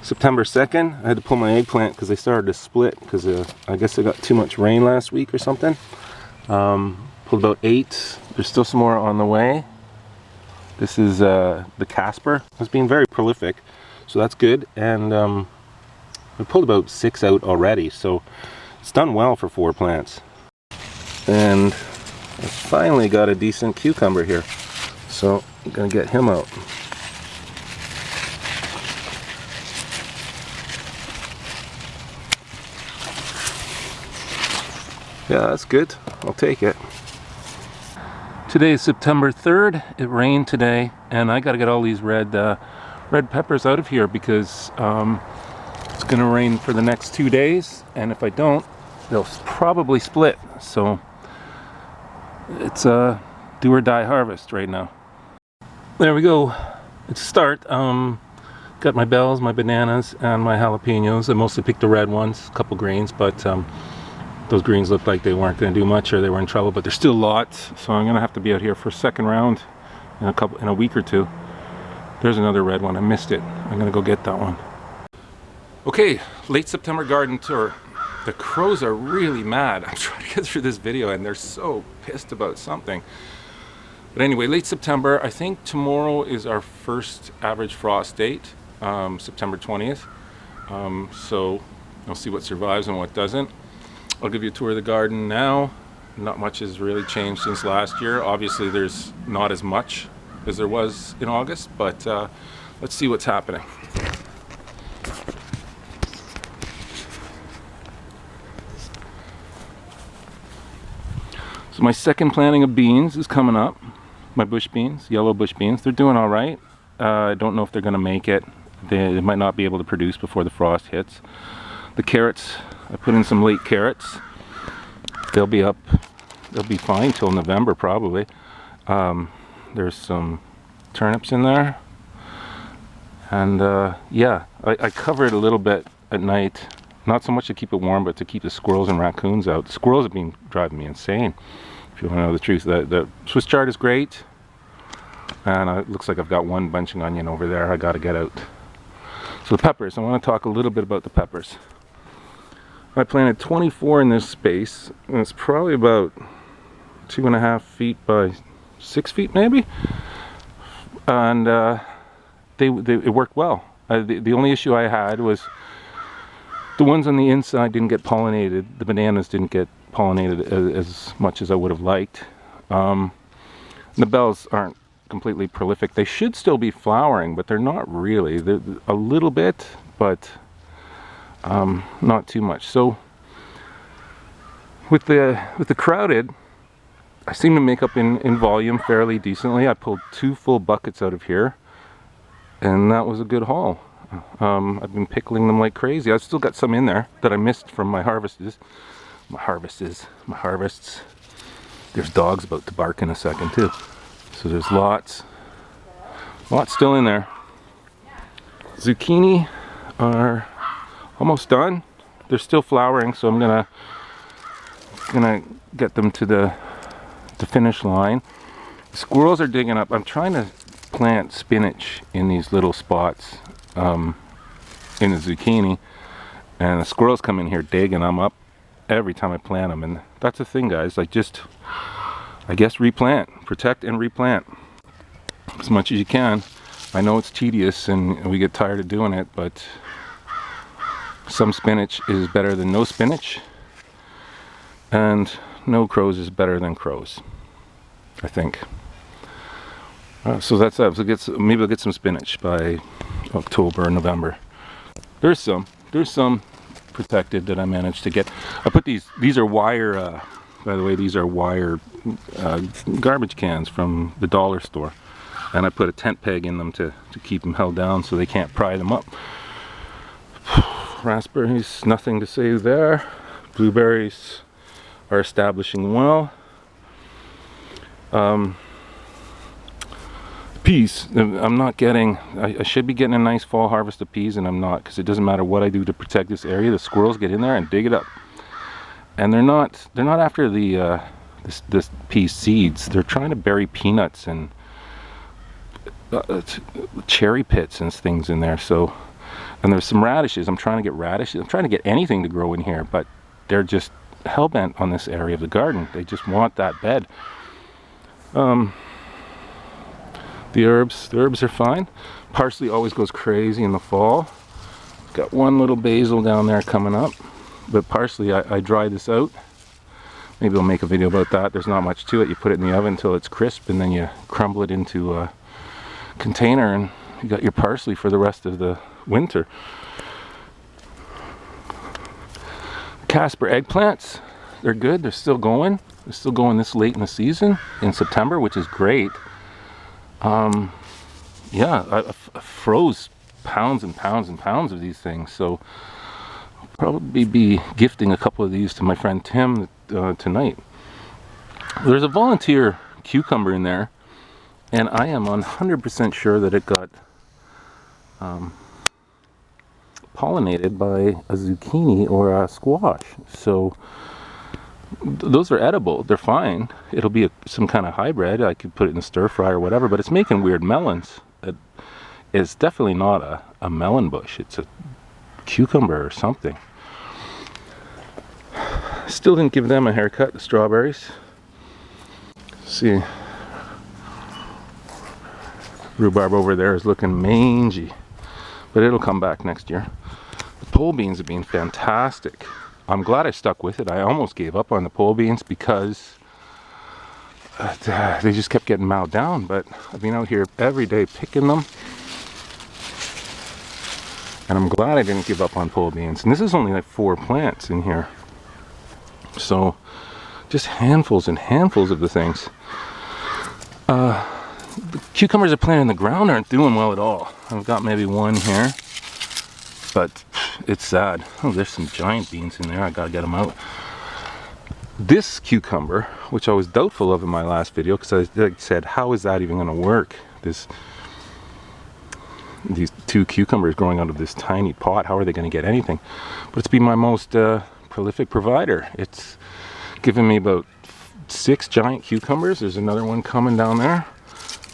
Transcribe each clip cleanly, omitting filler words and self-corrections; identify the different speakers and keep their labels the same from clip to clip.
Speaker 1: September 2nd, I had to pull my eggplant because they started to split because I guess I got too much rain last week or something. Pulled about 8. There's still some more on the way. This is the Caspar. It's been very prolific, so that's good. And we pulled about 6 out already, so it's done well for 4 plants. And I finally got a decent cucumber here, so I'm gonna get him out. Yeah, that's good. I'll take it. Today is September 3rd. It rained today, and I got to get all these red peppers out of here because it's going to rain for the next 2 days, and if I don't, they'll probably split. So it's a do or die harvest right now. There we go. It's a start. Got my bells, my bananas, and my jalapenos. I mostly picked the red ones, a couple greens, but those greens looked like they weren't going to do much or they were in trouble, but there's still lots, so I'm going to have to be out here for a second round in a week or two. There's another red one. I missed it. I'm going to go get that one. Okay, late September garden tour. The crows are really mad. I'm trying to get through this video and they're so pissed about something. But anyway, late September. I think tomorrow is our first average frost date, September 20th. So I'll see what survives and what doesn't. I'll give you a tour of the garden now. Not much has really changed since last year. Obviously there's not as much as there was in August, but let's see what's happening. So my second planting of beans is coming up. My bush beans, yellow bush beans, they're doing all right. I don't know if they're gonna make it. They might not be able to produce before the frost hits. The carrots, I put in some late carrots. They'll be up, they'll be fine till November probably. There's some turnips in there. And yeah, I cover it a little bit at night. Not so much to keep it warm, but to keep the squirrels and raccoons out. The squirrels have been driving me insane, if you want to know the truth. The Swiss chard is great. And it looks like I've got one bunching onion over there I got to get out. So the peppers, I want to talk a little bit about the peppers. I planted 24 in this space, and it's probably about 2.5 feet by 6 feet maybe, and it worked well. The only issue I had was the ones on the inside didn't get pollinated. The bananas didn't get pollinated as much as I would have liked. The bells aren't completely prolific. They should still be flowering, but they're not really. They're a little bit, but not too much. So with the crowded, I seem to make up in volume fairly decently. I pulled 2 full buckets out of here, and that was a good haul. I've been pickling them like crazy. I've still got some in there that I missed from my harvests. My harvests. There's dogs about to bark in a second too. So there's lots still in there. Zucchini are almost done. They're still flowering, so I'm gonna get them to the finish line. The squirrels are digging up. I'm trying to plant spinach in these little spots in the zucchini, and the squirrels come in here digging them up every time I plant them. And that's the thing, guys. I guess replant, protect and replant as much as you can. I know it's tedious and we get tired of doing it, but some spinach is better than no spinach, and no crows is better than crows, I think. So that's that. So maybe I'll get some spinach by October or November. There's some protected that I managed to get. I put these are wire, by the way, these are wire garbage cans from the dollar store, and I put a tent peg in them to keep them held down so they can't pry them up. Raspberries, nothing to say there. Blueberries are establishing well. Peas, I'm not getting, I should be getting a nice fall harvest of peas, and I'm not, because it doesn't matter what I do to protect this area. The squirrels get in there and dig it up, and they're not after the this pea seeds. They're trying to bury peanuts and cherry pits and things in there. So And there's some radishes. I'm trying to get radishes. I'm trying to get anything to grow in here, but they're just hell-bent on this area of the garden. They just want that bed. The herbs are fine. Parsley always goes crazy in the fall. Got one little basil down there coming up, but parsley, I dried this out. Maybe I'll make a video about that. There's not much to it. You put it in the oven until it's crisp, and then you crumble it into a container, and you got your parsley for the rest of the winter. Caspar eggplants, they're good. They're still going. They're still going this late in the season, in September, which is great. Yeah, I froze pounds and pounds and pounds of these things, so I'll probably be gifting a couple of these to my friend Tim tonight. There's a volunteer cucumber in there, and I am 100% sure that it got pollinated by a zucchini or a squash. So those are edible. They're fine. It'll be some kind of hybrid. I could put it in a stir fry or whatever, but it's making weird melons. It's definitely not a melon bush. It's a cucumber or something. Still didn't give them a haircut, the strawberries. Let's see. Rhubarb over there is looking mangy, but it'll come back next year. The pole beans have been fantastic. I'm glad I stuck with it. I almost gave up on the pole beans because they just kept getting mowed down, but I've been out here every day picking them, and I'm glad I didn't give up on pole beans. And this is only like 4 plants in here, so just handfuls and handfuls of the things. The cucumbers I planted in the ground aren't doing well at all. I've got maybe one here, but it's sad. Oh, there's some giant beans in there. I gotta get them out. This cucumber, which I was doubtful of in my last video, because I said, how is that even going to work? These 2 cucumbers growing out of this tiny pot, how are they going to get anything? But it's been my most prolific provider. It's given me about 6 giant cucumbers. There's another one coming down there.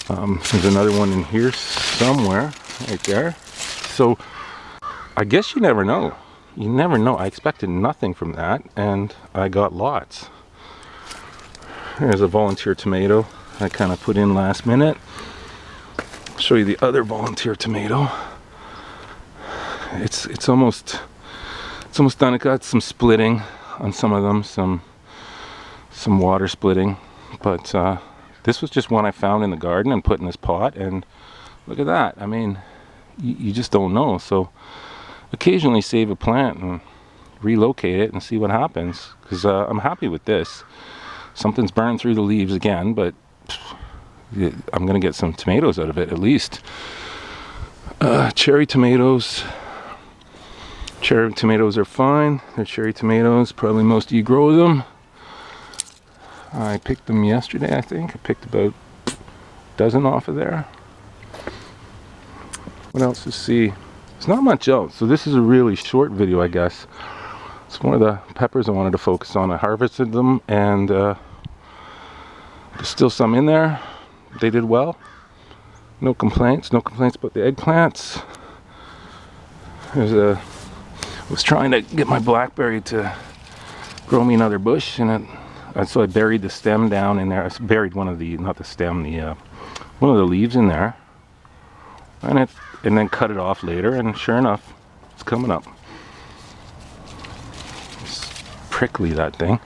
Speaker 1: There's another one in here somewhere, right there. So I guess you never know. You never know. I expected nothing from that, and I got lots. There's a volunteer tomato I kind of put in last minute. I'll show you the other volunteer tomato. It's almost done. It got some splitting on some of them, some water splitting, but this was just one I found in the garden and put in this pot, and look at that. I mean, you just don't know. So occasionally save a plant and relocate it and see what happens, because I'm happy with this. Something's burned through the leaves again, but I'm gonna get some tomatoes out of it at least. Cherry tomatoes are fine. They're cherry tomatoes. Probably most of you grow them. I picked them yesterday, I think. I picked about a dozen off of there. What else to see? There's not much else, so this is a really short video, I guess. It's one of the peppers I wanted to focus on. I harvested them, and there's still some in there. They did well. No complaints about the eggplants. I was trying to get my blackberry to grow me another bush, and so I buried the stem down in there. I buried one of the, not the stem, one of the leaves in there, and then cut it off later, and sure enough, it's coming up. It's prickly, that thing.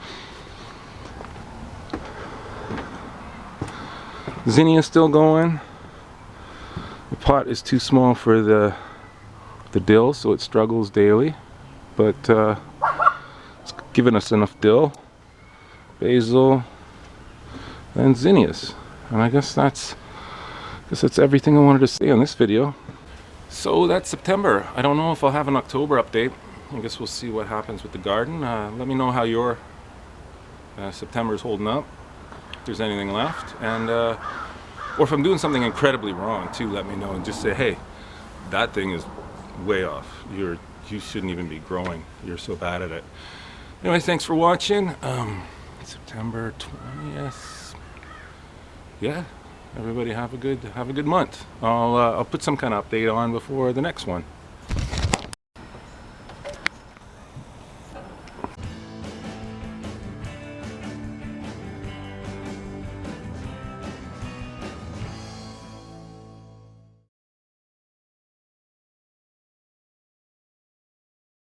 Speaker 1: Zinnia's still going. The pot is too small for the dill, so it struggles daily, but it's giving us enough dill, basil, and zinnias. And I guess that's everything I wanted to say on this video. So that's September. I don't know if I'll have an October update. I guess we'll see what happens with the garden. Let me know how your September is holding up, if there's anything left, and or if I'm doing something incredibly wrong too, let me know and just say, hey, that thing is way off. You shouldn't even be growing. You're so bad at it. Anyway, thanks for watching. September 20th. Yeah, everybody have a good month. I'll put some kind of update on before the next one.